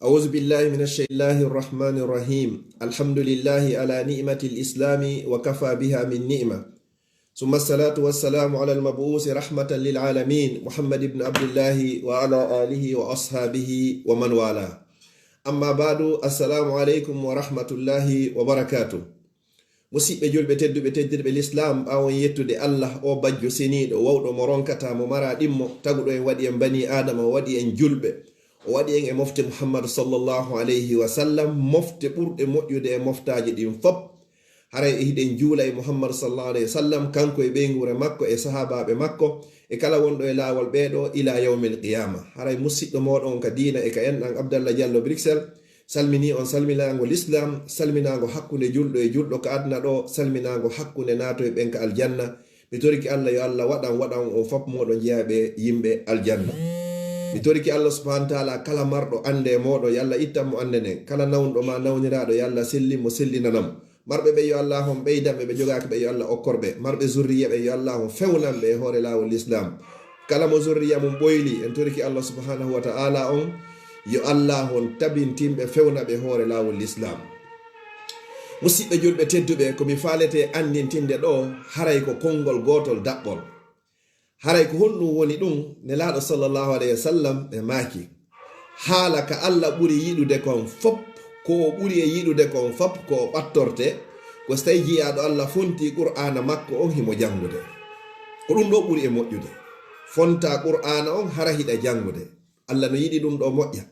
أعوذ بالله من الله الرحمن الرحيم. الحمد لله على نعمة الإسلام وكفى بها من نعمة، ثم الصلاة والسلام على المبعوث رحمة للعالمين محمد بن عبد الله وعلى آله وأصحابه ومن والاه. أما بعد، السلام عليكم ورحمة الله وبركاته. musidɓe julɓe tedduɓe teddirɓe l'islam ɓawon yettude allah o bajjo seniɗo wawɗo mo ronkata mo mara ɗimmo taguɗo en waɗi en bani adama o waɗi en julɓe o waɗi en e mofte muhammadu sallllahu alayhi wa sallam, mofte ɓurɗe moƴƴude e moftaji ɗin fop. haray e hiɗen juula e muhammadu sallllahu alayhi wa sallam, kanko e ɓeygure makko e sahabaɓe makko e kala wonɗo e lawol ɓeɗo ila yawmil qiyama. haray musidɗo moɗon ka dina e ka enɗan abdallah diallo bruxelles salmini on salminago l'islam, salminago hakkunde julɗo e julɗo ka aduna ɗo, salminago hakkunde nato e ɓen ka aljanna. mi toriki allah yo allah waɗan o fop moɗo jeeyaɓe yimɓe aljanna. mi toriki allah subhanahu wa ta'ala kala marɗo ande moɗo yo allah ittanmo ande nden, kala nawnuɗo ma nawniraɗo yo allah sellinmo sellinanamo. marɓe ɓe yo allah hon ɓeydanɓe ɓe jogaki ɓe yo allah okkorɓe. marɓe zurriya ɓe yo allah hon fewnanɓe e hoore lawol l'islam. kala mo zurriya mum ɓoyli en toriki allah subhanahu wa ta'ala on yo allah hon tabintinɓe fewna ɓe hoore lawol l'islam. musidɓe julɓe tedduɓe, komi falete andintinde ɗo haray ko konngol gotol daɓɓol. haray ko honɗum woni ɗum nelaɗo sallllahu alayhi wa sallam ɓe maaki haala ka allah ɓuri yiɗude kon fop, ko o ɓuri e yiɗude kon fop ko o ɓattorte, ko so tawi jiyaɗo allah fonti qur'ana makko on himo jangude. ko ɗum ɗo ɓuri e moƴƴude, fonta qur'ana on hara hiɗa jangude. allah no yiɗi ɗum ɗo moƴƴa.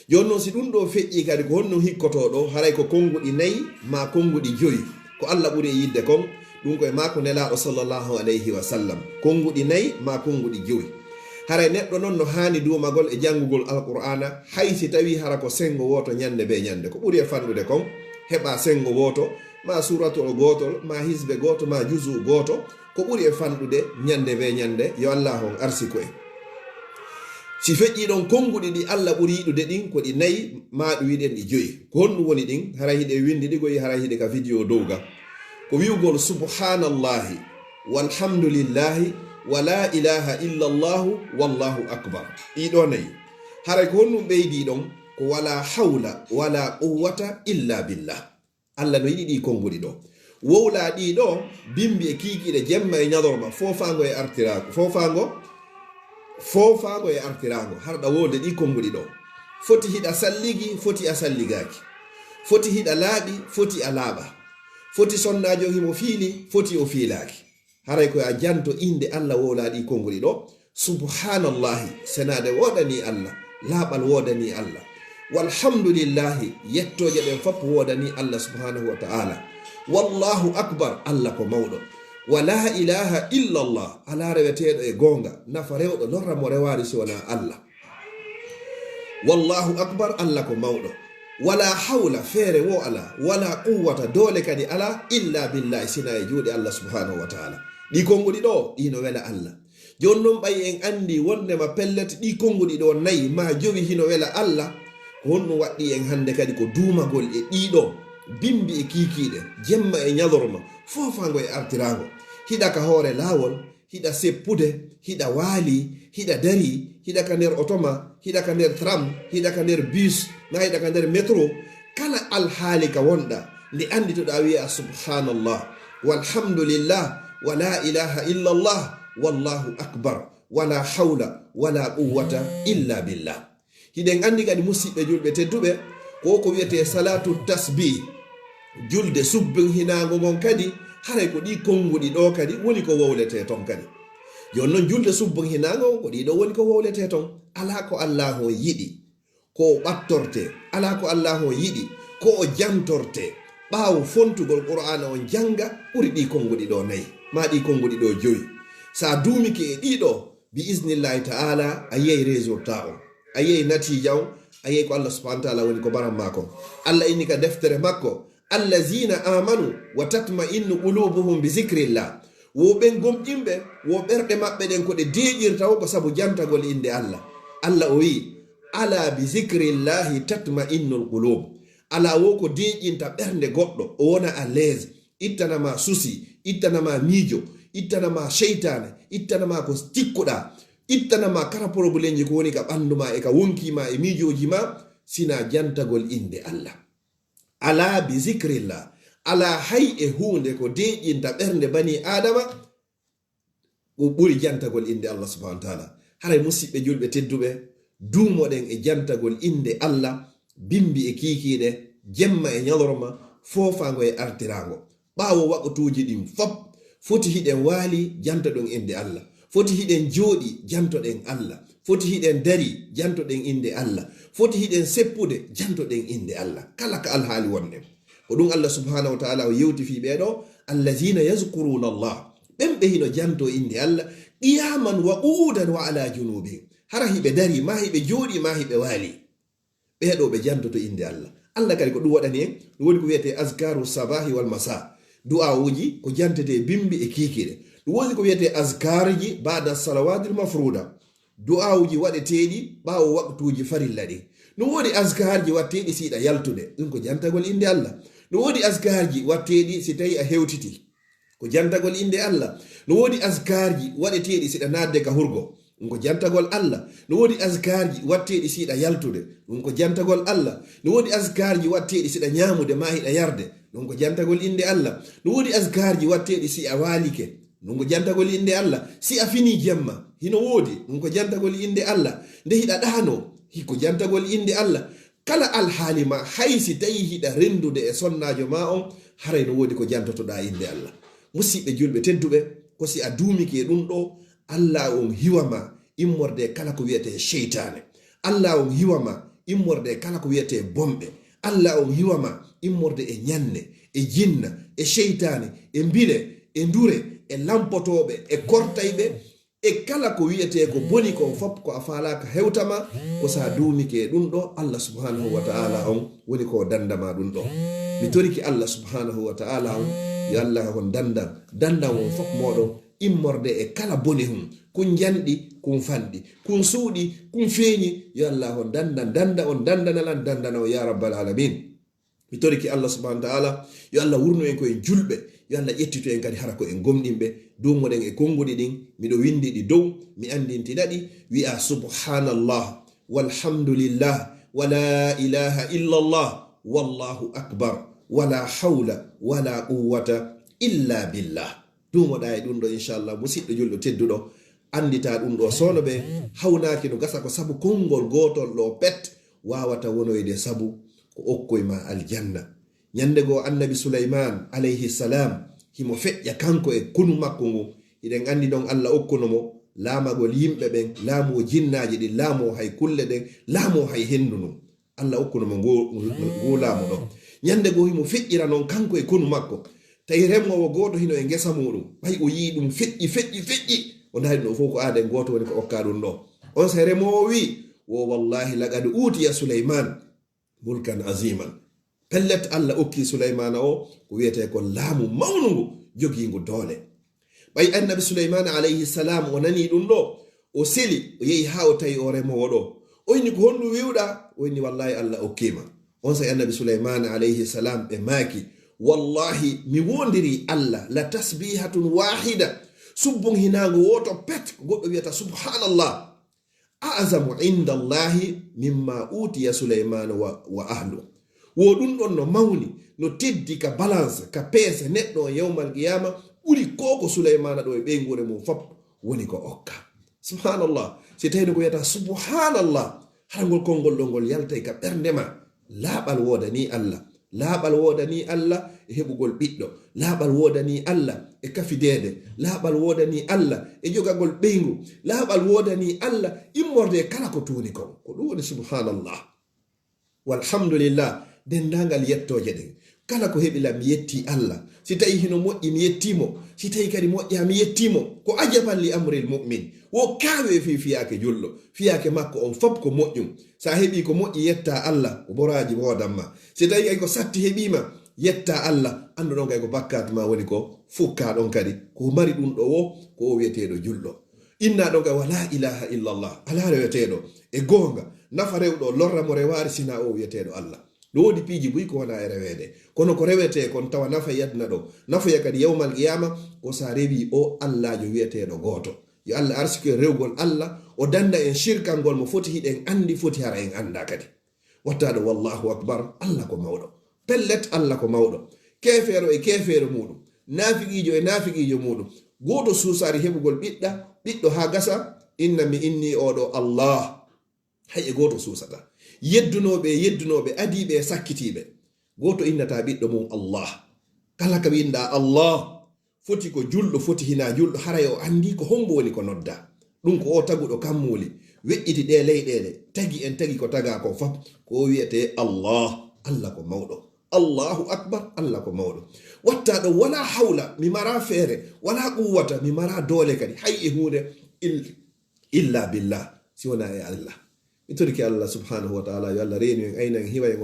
joni noon si ɗum ɗo feƴƴi kadi ko honno hikkotoɗo haray ko konguɗi nayyi ma konguɗi joyi ko allah ɓuri e yidde kon. ɗum koye mako nelaɗo sallllahu alayhi wa sallam, konguɗi nayyi ma konguɗi joyi. haray neɗɗo noon no hani dumagol e jangugol alqur'ana, hay si tawi hara ko sengo woto ñande be ñande, ko ɓuri e fanɗude kon heɓa sengo woto ma suratol gotol ma hisbe goto ma juzu goto, ko ɓuri e fanɗude ñande be ñande. yo allah on arsi koye si feƴƴi ɗon konguɗi ɗi allah ɓuri yiɗude ɗin ko ɗi nayyi ma ɗum wiɗen ɗi joyi. ko honɗum woni ɗin? hara hiɗe windi ɗi goyi, hara hiɗe ka vidéo dowga ko wiwgol subhanallahi walhamdulillahi wala ilaha illallahu wallahu akbar. ɗiɗo nayyi haray ko honɗum ɓeydi ɗon ko wala hawla wala quwwata illa billah. allah no yiɗi ɗi konguɗi ɗo. wowla ɗiɗo bimbi e kikiɗe jemma e ñadorma fofango e artirago, fofago e artirago harɗa wode ɗi konguɗi ɗo. foti hiɗa salligi, foti a salligaki, foti hiɗa laaɓi, foti a laaɓa, foti sonnajo himo fiili, foti o fiilaki. haray koye a janto inde allah wowla ɗi konguɗi ɗo. subhanallahi senade wodani allah, laaɓal wodani allah, walhamdulillahi yettoje ɓen fop wodani allah subhanahu wa ta'ala, wallahu akbar allah ko mawɗo, wala ilaha illallah ala reweteɗo e gonga, nafa rewɗo lorra mo rewari si wona allah, wallahu akbar allah ko mawɗo, wala hawla feere wo ala, wala quwwata dole kadi ala illa billahi sina e juuɗe allah subhanahu wa ta'ala. ɗi konguɗi ɗo ɗino wela allah. joni noon ɓayi en andi wondema pellete ɗi konguɗi ɗo nayyi ma jowi hino wela allah, ko honɗum waɗɗi en hande kadi ko duumagol e ɗiɗo bimbi e kikiɗe jemma e ñalorma fofango e artirago. hiɗa ka hoore lawol, hiɗa seppude, hiɗa waali, hiɗa dari, hiɗa ka nder otoma, hiɗa ka nder tram, hiɗa ka nder bus, ma hiɗa ka nder métro. kala alhaali ka wonɗa nde anditoɗa wiya subhanallah walhamdulillah wala ilaha illallah wallahu akbar wala hawla wala quwwata illa billah. hiɗen andi kadi musidɓe julɓe tedduɓe ko wiyete salatu tasbih, julde subbin hinago gon kadi haray ko ɗi konguɗi ɗo kadi woni ko wowlete ton kadi. joni noon julde subbin hinago ko ɗiɗo woni ko wowlete ton. ala ko allah o yiɗi ko o ɓattorte, ala ko allah o yiɗi ko o jantorte ɓaawo fontugol qur'ana on janga ɓuri ɗi konguɗi ɗo nayyi ma ɗi konguɗi ɗo joyi. sa dumiki e ɗiɗo bi isnillahi ta'ala a yiyay résultat on, a yiyay natija on, a yiyay ko allah subhanahu wa ta'ala woni ko baran makon. allah inni ka deftere makko allazina amanu wa tatma'innu qulubuhum bi zikrillah. wo ɓen gomƴinɓe wo ɓerɗe maɓɓe ɗen ko ɗe deƴirta ko sabu jantagol inde allah. allah o wi ala bi zikrillahi tatma'innul qulub. ala wo ko deƴinta ɓernde goɗɗo o wona à l'aise, ittanama susi, ittanama miijo, ittanama cheytane, ittanama ko tikkuɗa, ittanama kara probléme ji ko woni ka ɓanduma e ka wonkima e miijoji ma. sina jantagol inde Allah. Ala bi zikrillah, ala hay e hunde ko deƴƴinta ɓernde bani adama ko ɓuri jantagol inde Allah subhanahu wa ta'ala. Haray musidɓe julɓe tedduɓe, dumoɗen e jantagol inde Allah, bimbi e kikiɗe, jemma e ñalorma, fofango e artirango. ɓawo wakkatuji ɗin fop foti hiɗen waali jantoɗen inde Allah, foti hiɗen jooɗi jantoɗen Allah, foti hiɗen dari jantoɗen inde Allah, foti hiɗen seppude jantoɗen inde Allah. Kala ka alhaali wonɗen ko ɗum Allah subhanahu wa ta'ala o yewti fi ɓeɗo allazina yazkuruna Allah, ɓen ɓe hino janto inde Allah qiyaman wa qu'udan wa ala junubihim. Hara hiɓe dari ma hiɓe jooɗi ma hiɓe waali, ɓeɗo ɓe jantoto inde Allah. Allah kadi ko ɗum waɗani en ɗum woni ko wiyete azkaru sabahi wal masa, du'awuji ko jantete bimbi e kikiɗe. ɗum woni ko wiyete azkarji bada salawatil mafruda, du'awuji waɗeteɗi ɓawo waktuji farilla ɗi. ɗum woni azkarji watteɗi siɗa yaltude, ɗum ko jantagol inde Allah. ɗum woni azkarji watteɗi si tawi a hewtiti, ko jantagol inde Allah. ɗum woni azkarji waɗeteɗi siɗa nadde ka hurgo, ɗum ko jantagol Allah. ɗum woni azkarji watteɗi siɗa yaltude, ɗum ko jantagol Allah. ɗum woni azkarji watteɗi siɗa ñamude ma hiɗa yarde, ɗum ko jantagol inde Allah. ɗum woni azkarji watteɗi si a walike, ɗum ko jantagol inde Allah. Si a fini jemma hino woodi, ɗum ko jantagol inde Allah. nde hiɗa ɗano hiko jantagol inde Allah. kala alhaali ma haysi tawi hiɗa rendude e sonnajo ma on, haray no woodi ko jantotoɗa inde Allah. musidɓe julɓe tedduɓe, ko si a duumiki e ɗum ɗo, Allah on hiwama immorde kala ko wiyete sheytane. Allah on hiwama immorde kala ko wiyete bomɓe. Allah on hiwama immorde e ñanne, e jinna, e sheytane, e mbile, e ndure, e lampotoɓe, e kortayɓe, e kala ko wiyete ko boni ko fop ko a falaka hewtama, ko sa duumike ɗum ɗo Allah subhanahu wa ta'ala on woni ko dandama ɗum ɗo. mi toriki Allah subhanahu wa ta'ala on yo Allah on dandan on fop moɗon immorde e kala boni hum, kun janɗi kun fanɗi, kun suuɗi kun feeñi, yo Allah on danda on dandanalan dandana o ya rabbal alamin. mi toriki Allah subhanahu wa ta'ala yo Allah wurno en koye julɓe, yo Allah ƴettito en kadi hara ko en gomɗinɓe dumoɗen e konguɗi ɗin. miɗo windi ɗi dow mi andintinaɗi wi'a subhanallah walhamdulillah wala ilaha illallah wallahu akbar wala hawla wala quwwata illa billah. dumoɗa e ɗum ɗo inchallah musidɗo julɗo tedduɗo, andita ɗum ɗo sono ɓe hawnaki no gasa ko sabu konngol gotol ɗo pet wawata wonoyde sabu ko okkoyma aljanna. ñande goo annabi Sulaiman alayhi salam himo feƴƴa kanko e kunu makko ngu. iɗen andi ɗon Allah okkunomo laamagol yimɓe ɓen, laamu jinnaji ɗi, laamu hay kulle ɗen, laamu hay hendu nu. Allah okkunomo ngu laamu ɗon. ñande goo himo feƴƴira noon kanko e kunu makko. tawi remowo goto hino e ngesa muɗum, ɓay o yii ɗum feƴƴi o dari ɗo fof ko aade goto woni ko okka ɗum ɗo. on so remowo wi wo wallahi laqad utiya Sulaiman mulkan aziman. pellet Allah okki Sulaimana o ko wiyete ko laamu mawnugu jogingu doole. ɓay annabi Sulaiman alayhi salam o nani ɗum ɗo, o seli o yehi ha o tawi o remowo ɗo. o yini ko honɗum wiwɗa? o yini wallahi Allah okkima. on sa annabi Sulaiman alayhi salam ɓe maaki, wallahi mi wondiri Allah la tasbihatun wahida, subbon hinago woto pet goɗɗo wiyata subhanallah, a'zamu inda Allahi mimma utiya Sulaiman wa ahlu. wo ɗum ɗon no mawni no teddi ka balance ka peese neɗɗo yawmal qiyama ɓuri koko Sulaimana ɗo e ɓeygure mum fop woni ko okka. subhanallah, si tawino ko wiyata subhanallah, harangol konngol ɗo ngol yaltay ka ɓerdema. laaɓal wodani Allah, laaɓal wodani Allah e heɓugol ɓiɗɗo, laaɓal wodani Allah e kafidede, laaɓal wodani Allah e jogagol ɓeygu, laaɓal wodani Allah immorde kala ko tuuni kon. ko ɗum woni subhanallah walhamdulillah. dendagal yettoje ɗen, kala ko heɓila mi yetti Allah. si tawi hino moƴƴi mi yettimo, si tawi kadi moƴƴa mi yettimo. ko ajaban li amril mu'min, wo kawe fi fiyake julɗo, fiyake makko on fop ko moƴƴum. sa heɓi ko moƴƴi yetta Allah, ko boraji wodanma. si tawi kay ko satti heɓima yetta Allah, andu ɗon kay ko bakkat ma woni ko fukka ɗon kadi ko mari ɗum ɗo wo ko o wiyeteɗo julɗo. inna ɗon kay wala ilaha illallah, ala reweteɗo e gonga nafa rewɗo lorra mo rewari sina o wiyeteɗo Allah. ɗo wodi piiji buy ko wona e rewede, kono ko rewete kon tawa nafa yadna ɗo, nafoya kadi yawmal qiyama ko sa rewi o Allahjo wiyeteɗo goto. yo Allah arsike rewgol Allah o danda en shirkangol mo foti hiɗen andi, foti hara en anda kadi. wattaɗo wallahu akbar allah ko mawɗo pellet allah ko mawɗo kefeero e kefeero muɗum nafiqijo e nafiqijo muɗum goto susari heɓugol ɓiɗɗo ha gasa innami inni oɗo allah hay e goto susata yeddunoɓe adiɓe e sakkitiɓe goto innata ɓiɗɗo mum allah kala ka winda allah foti ko julɗo foti hina julɗo haray o andi ko hombo woni ko nodda ɗum ko o taguɗo kammuli weƴƴiti ɗe leyɗele tagi ko taga ko fab ko wiyete allah ko mawɗo allahu akbar allah ko mawɗo watta ɗo wala hawla mi mara feere wala quwwata mi mara doole kadi hay e hunde illa billah si wona e allah mi toriki allah subhanahu wa ta'ala yo allah reeni en aynan hiwa en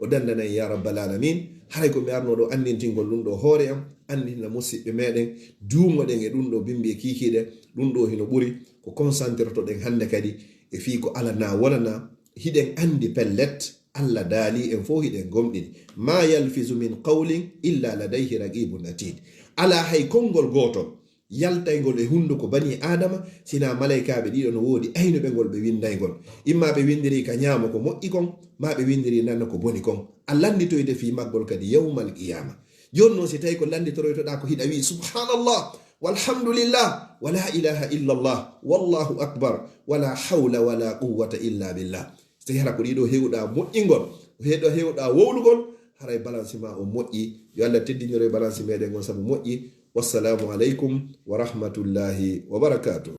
o dandanen ya rabbal alamin haray ko mi arno ɗo andintingol ɗum ɗo hoore am andina musidɓe meɗen duumoɗen e ɗum ɗo bimbi e kikiɗe ɗum ɗo hino ɓuri ko concentré to ɗen hande kadi e fii ko ala na wonana hiɗen andi pellet allah daali en fo hiɗen gomɗini ma yalfizu min qawlin illa ladayhi raqibun atid ala hay konngol goto yaltaygol e hunduko bani adama sina malaikaɓe ɗiɗo no woodi aynuɓe ngol ɓe windaygol imma ɓe windiri ka ñaamo ko moƴƴi kon ma ɓe windiri nanno ko boni kon a landitoyde fi maggol kadi yawmal qiyama joni noon si tawi ko landitoroytoɗa ko hiɗa wi subhanallah walhamdulillah wala ilaha illa allah wallahu akbar wala hawla wala quwwata illa billah so tawi hara ko ɗiɗo hewɗa moƴƴingol hewɗa wowlugol haray balance ma o moƴƴi yo allah teddiniro e balance meɗen gon saabu moƴƴi wassalamu aleykum wa rahmatullahi wa barakatuh